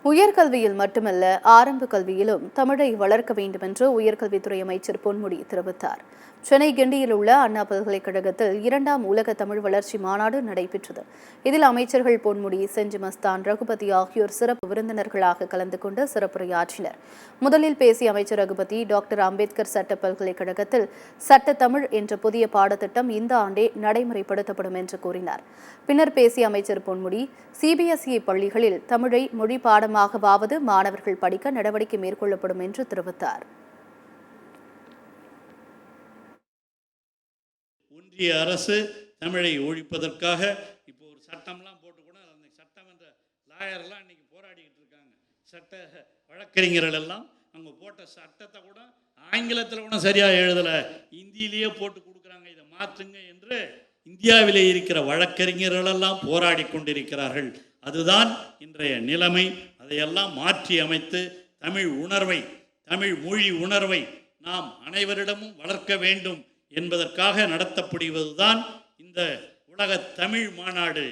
உயர்கல்வியில் மட்டுமல்ல ஆரம்ப கல்வியிலும் தமிழை வளர்க்க வேண்டும் என்று உயர்கல்வித்துறை அமைச்சர் பொன்முடி தெரிவித்தார். சென்னை கிண்டியில் உள்ள அண்ணா பல்கலைக்கழகத்தில் 2ஆம் உலக தமிழ் வளர்ச்சி மாநாடு நடைபெற்றது. இதில் அமைச்சர்கள் பொன்முடி, செஞ்சி மஸ்தான், ரகுபதி ஆகியோர் சிறப்பு விருந்தினர்களாக கலந்து கொண்டு சிறப்புரையாற்றினர். முதலில் பேசிய அமைச்சர் ரகுபதி, டாக்டர் அம்பேத்கர் சட்ட பல்கலைக்கழகத்தில் சட்ட தமிழ் என்ற புதிய பாடத்திட்டம் இந்த ஆண்டே நடைமுறைப்படுத்தப்படும் என்று கூறினார். பின்னர் பேசிய அமைச்சர் பொன்முடி, சிபிஎஸ்இ பள்ளிகளில் தமிழை மொழி பாடமாகவாவது மாணவர்கள் படிக்க நடவடிக்கை மேற்கொள்ளப்படும் என்று தெரிவித்தார். ஒன்றிய அரசு தமிழை ஒழிப்பதற்காக இப்போ ஒரு சட்டம்லாம் போட்டு கூட அந்த சட்டம் என்ற லாயர்லாம் இன்னைக்கு போராடிக்கிட்டு இருக்காங்க. சட்ட வழக்கறிஞர்கள் எல்லாம் அவங்க போட்ட சட்டத்தை கூட ஆங்கிலத்தில் கூட சரியாக எழுதலை, இந்தியிலேயே போட்டு கொடுக்குறாங்க, இதை மாற்றுங்க என்று இந்தியாவிலே இருக்கிற வழக்கறிஞர்களெல்லாம் போராடி கொண்டிருக்கிறார்கள். அதுதான் இன்றைய நிலைமை. அதையெல்லாம் மாற்றி அமைத்து தமிழ் உணர்வை, தமிழ் மொழி உணர்வை நாம் அனைவரிடமும் வளர்க்க வேண்டும் என்பதற்காக நடத்தப்படுவதுதான் இந்த உலக தமிழ் மாநாடு.